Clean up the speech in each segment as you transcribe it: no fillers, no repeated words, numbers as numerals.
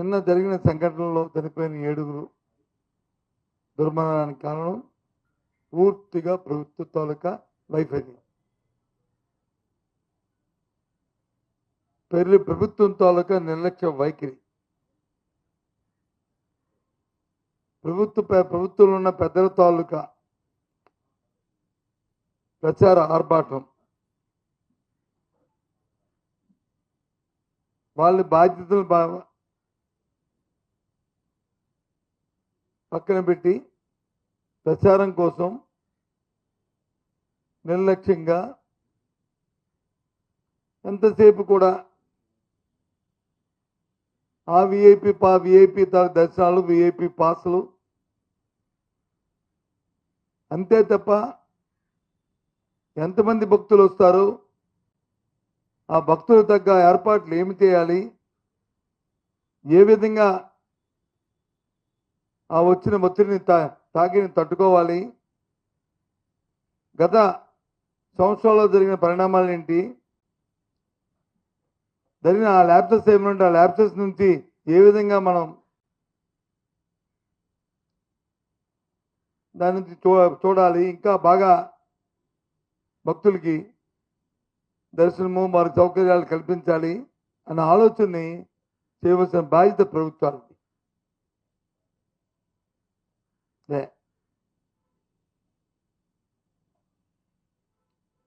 నిన్న జరిగిన సంఘటనలో చనిపోయిన 7 దుర్మరణానికి కారణం పూర్తిగా ప్రభుత్వ తాలూకా వైఫల్యం. ప్రభుత్వం తాలూకా నిర్లక్ష్య వైఖరి. ప్రభుత్వంలో ఉన్న పెద్దల తాలూకా ప్రచార ఆర్భాటం, వాళ్ళ బాధ్యతలు పక్కన పెట్టి ప్రచారం కోసం నిర్లక్ష్యంగా ఎంతసేపు కూడా ఆ విఐపి దర్శనాలు, విఐపి పాసులు అంతే తప్ప ఎంతమంది భక్తులు వస్తారు, ఆ భక్తులు తగ్గ ఏర్పాట్లు ఏమి చేయాలి, ఏ విధంగా ఆ వచ్చిన ఒత్తిడిని తాకిని తట్టుకోవాలి, గత సంవత్సరాల్లో జరిగిన పరిణామాలు ఏంటి, జరిగిన ఆ ల్యాప్సెస్ ఏమిటంటే ఆ ల్యాప్సెస్ నుంచి ఏ విధంగా మనం దాని నుంచి చూడాలి, ఇంకా బాగా భక్తులకి దర్శనము వారి సౌకర్యాలు కల్పించాలి అన్న ఆలోచనని చేయవలసిన బాధ్యత ప్రభుత్వాలది.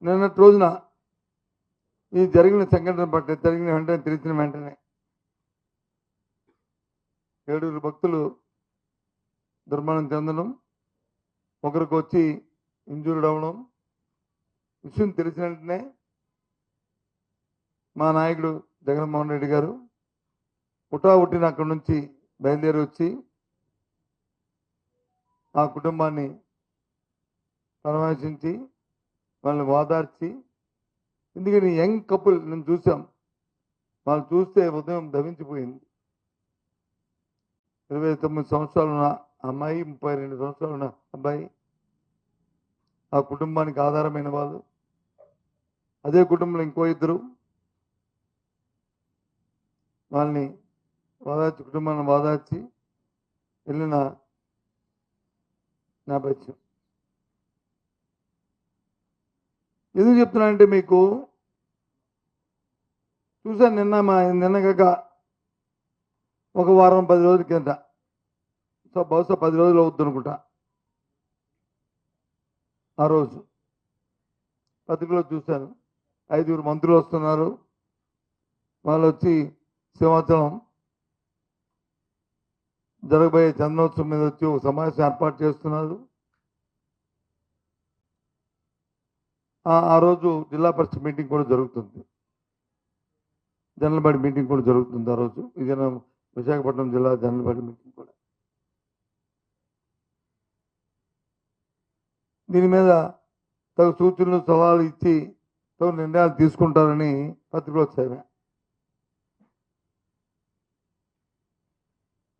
నిన్నటి రోజున ఈ జరిగిన సంఘటన పట్ల తెలిసిన వెంటనే 7 భక్తులు దుర్మరణం చెందడం, ఒకరికి వచ్చి ఇంజూర్డ్ అవ్వడం విషయం తెలిసిన వెంటనే మా నాయకుడు జగన్మోహన్ రెడ్డి గారు పుట్టిన అక్కడి నుంచి బయలుదేరి వచ్చి ఆ కుటుంబాన్ని పరామర్శించి వాళ్ళని ఓదార్చి, ఎందుకని యంగ్ కపుల్ నేను చూసాం, వాళ్ళు చూస్తే ఉదయం దవించిపోయింది. 29 సంవత్సరాలు ఉన్న అమ్మాయి, 32 సంవత్సరాలు ఉన్న అబ్బాయి, ఆ కుటుంబానికి ఆధారమైన వాళ్ళు. అదే కుటుంబంలో ఇంకో 2 వాళ్ళని కుటుంబాన్ని వాదార్చి వెళ్ళిన నేపథ్యం. ఎందుకు చెప్తున్నానంటే మీకు చూసాను నిన్నగాక ఒక వారం 10 రోజుల కింద, బహుశా 10 రోజులు అవుతుంది అనుకుంటా, ఆ రోజు పత్రికలో చూశాను 5 మంత్రులు వస్తున్నారు. వాళ్ళు వచ్చి సింహాచలం జరగబోయే చందనోత్సవం మీద వచ్చి ఒక సమావేశం ఏర్పాటు చేస్తున్నారు. ఆ రోజు జిల్లా పరిషత్ మీటింగ్ కూడా జరుగుతుంది, జనరల్ బాడీ మీటింగ్ కూడా జరుగుతుంది ఆ రోజు. విశాఖపట్నం జిల్లా జనరల్ బాడీ మీటింగ్ కూడా. దీని మీద తగు సూచనలు సలహాలు ఇచ్చి తగు నిర్ణయాలు తీసుకుంటారని పత్రికలో చదివా.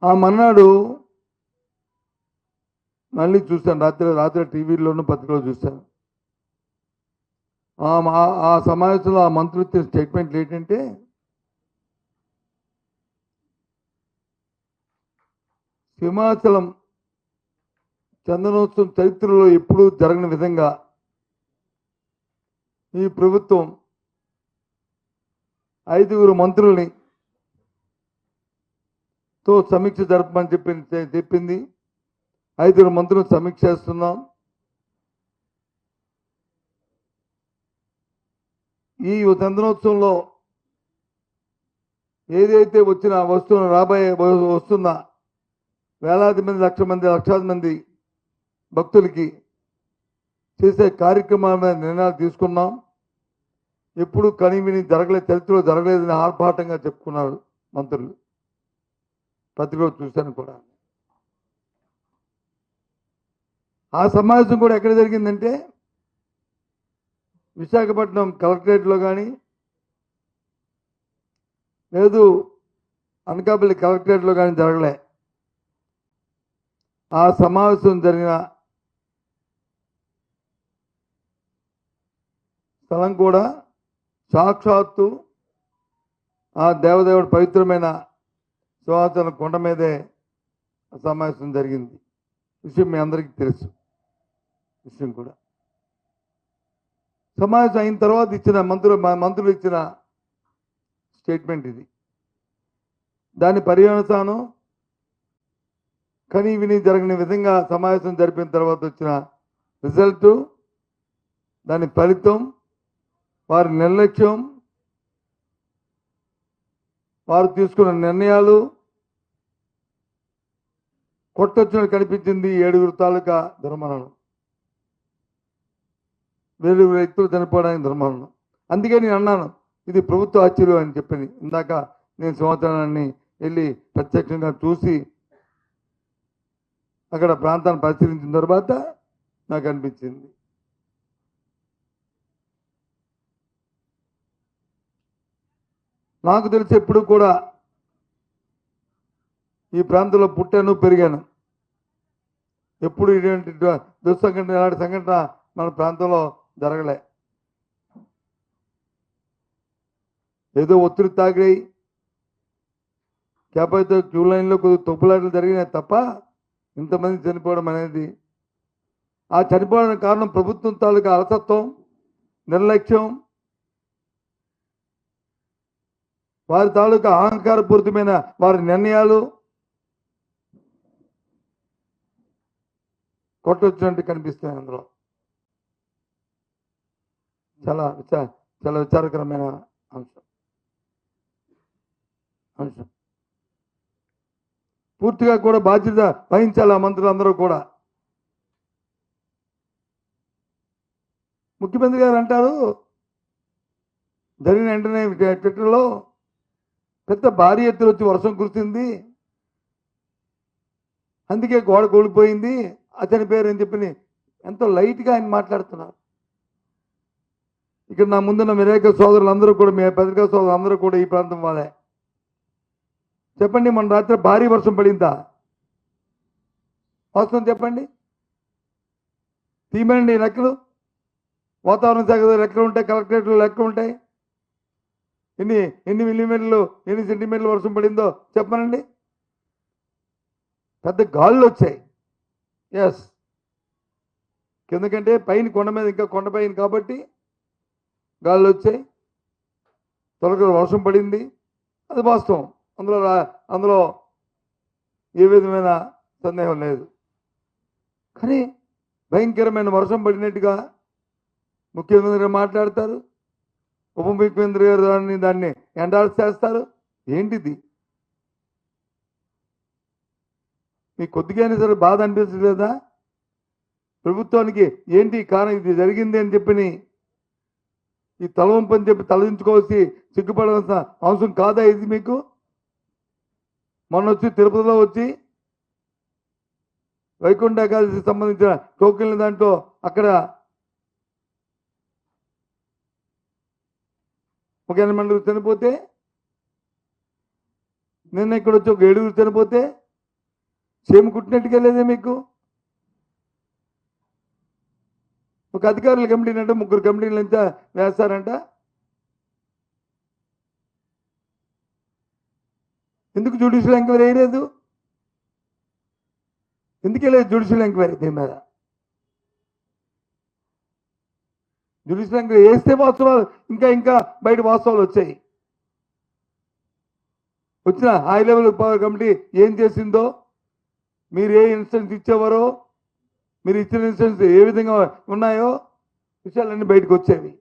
ఆ మన్నాడు మళ్ళీ చూశాను, రాత్రి టీవీలోనూ పత్రికలో చూశాను. ఆ సమావేశంలో ఆ మంత్రులు ఇచ్చిన స్టేట్మెంట్లు ఏంటంటే, సింహాచలం చందనోత్సవం చరిత్రలో ఎప్పుడూ జరగని విధంగా ఈ ప్రభుత్వం 5 మంత్రుల్ని తో సమీక్ష జరపమని చెప్పింది. 5 మంత్రులు సమీక్ష చేస్తున్నాం. ఈ చందనోత్సవంలో ఏదైతే వస్తున్న వేలాది మంది, లక్షలాది మంది భక్తులకి చేసే కార్యక్రమాల మీద నిర్ణయాలు తీసుకున్నాం. ఎప్పుడు కనివిని చరిత్రలో జరగలేదని ఆర్భాటంగా చెప్పుకున్నారు మంత్రులు. పత్రికలో చూశాను కూడా. ఆ సమావేశం కూడా ఎక్కడ జరిగిందంటే విశాఖపట్నం కలెక్టరేట్లో కానీ లేదు అనకాపల్లి కలెక్టరేట్లో కానీ జరగలే. ఆ సమావేశం జరిగిన స్థలం కూడా సాక్షాత్తు ఆ దేవదేవుడు పవిత్రమైన సింహాచలం కొండ మీదే సమావేశం జరిగింది. విషయం మీ అందరికీ తెలుసు. విషయం కూడా సమావేశం అయిన తర్వాత ఇచ్చిన మంత్రులు ఇచ్చిన స్టేట్మెంట్ ఇది. దాని పర్యవసానం కనీ విని జరగని విధంగా సమావేశం జరిపిన తర్వాత వచ్చిన రిజల్టు, దాని ఫలితం, వారి నిర్లక్ష్యం, వారు తీసుకున్న నిర్ణయాలు కొట్టొచ్చినట్టు కనిపించింది. 7 తాలూకా దుర్మరణం, 7 వ్యక్తులు చనిపోవడానికి దుర్మరణం. అందుకే నేను అన్నాను ఇది ప్రభుత్వ హత్యలు అని చెప్పి. ఇందాక నేను సంవత్సరాన్ని వెళ్ళి ప్రత్యక్షంగా చూసి అక్కడ ప్రాంతాన్ని పరిశీలించిన తర్వాత నాకు అనిపించింది. నాకు తెలిసి ఎప్పుడు కూడా ఈ ప్రాంతంలో పుట్టాను, పెరిగాను. ఎప్పుడు ఇటువంటి దుస్సంఘటన, ఇలాంటి సంఘటన మన ప్రాంతంలో జరగలే. ఏదో ఒత్తిడి తాగాయి, క్యాపైతే క్యూ లైన్లో కొద్దిగా తొప్పులాటలు జరిగినాయి తప్ప ఇంతమంది చనిపోవడం అనేది, ఆ చనిపోవడానికి కారణం ప్రభుత్వం తాలూకా అలసత్వం, నిర్లక్ష్యం, వారి తాలూకా అహంకారపూరితమైన వారి నిర్ణయాలు కొట్టొచ్చినట్టు కనిపిస్తాయి. అందులో చాలా విచారకరమైన అంశం. పూర్తిగా కూడా బాధ్యత వహించాలి ఆ మంత్రులందరూ కూడా. ముఖ్యమంత్రి గారు అంటారు జరిగిన వెంటనే ట్విట్టర్లో పెద్ద భారీ ఎత్తున వచ్చి వర్షం కురిసింది, అందుకే గోడ కూలిపోయింది, అతని పేరు అని చెప్పి ఎంతో లైట్గా ఆయన మాట్లాడుతున్నారు. ఇక్కడ నా ముందున్న విలేకరుల సోదరులందరూ కూడా, మీ పత్రికా సోదరులు అందరూ కూడా ఈ ప్రాంతం వాళ్ళే. చెప్పండి, మన రాత్రి భారీ వర్షం పడిందా? వాస్తవం చెప్పండి, తీయమండి లెక్కలు. వాతావరణ శాఖ లెక్కలు ఉంటాయి, కలెక్టరేట్లో లెక్కలు ఉంటాయి. ఎన్ని మిల్లీమీటర్లు, ఎన్ని సెంటీమీటర్లు వర్షం పడిందో చెప్పనండి. పెద్ద గాళ్ళు వచ్చాయి. ఎస్, కిందకంటే పైన కొండ మీద, ఇంకా కొండ పైన కాబట్టి గాళ్ళు వచ్చాయి, తొలగ వర్షం పడింది, అది వాస్తవం. అందులో ఏ విధమైన సందేహం లేదు. కానీ భయంకరమైన వర్షం పడినట్టుగా ముఖ్యమంత్రి గారు మాట్లాడతారు, ఉప ముఖ్యమంత్రి గారు దాన్ని ఎండార్స్ చేస్తారు. ఏంటిది? మీకు కొద్దిగానే సరే బాధ అనిపించలేదా? ప్రభుత్వానికి ఏంటి కారణం, ఇది జరిగింది అని చెప్పి ఈ తలవంపని చెప్పి తలదించుకోవాల్సి సిగ్గుపడాల్సిన అవసరం కాదా ఇది మీకు? మొన్న వచ్చి తిరుపతిలో వచ్చి వైకుంఠ ఏకాదశికి సంబంధించిన టోకెన్ల దాంట్లో అక్కడ ఒక 8 మంది చనిపోతే, నిన్న ఇక్కడ వచ్చి ఒక 7 చనిపోతే సేమ్ కుట్టినట్టుగా లేదే మీకు? ఒక అధికారుల కమిటీని అంటే 3 కమిటీలు ఎంత వేస్తారంట? ఎందుకు జ్యుడిషియల్ ఎంక్వైరీ వేయలేదు? ఎందుకే లేదు జ్యుడిషియల్ ఎంక్వైరీ దీని మీద? జ్యుడిషియల్ ఎంక్వైరీ వేస్తే వాస్తవాలు ఇంకా బయట వాస్తవాలు వచ్చాయి. వచ్చిన హై లెవెల్ పవర్ కమిటీ ఏం చేసిందో, మీరు ఏ ఇన్స్టెన్స్ ఇచ్చేవారో, మీరు ఇచ్చిన ఇన్స్టెన్స్ ఏ విధంగా ఉన్నాయో విషయాలన్నీ బయటకు వచ్చేవి.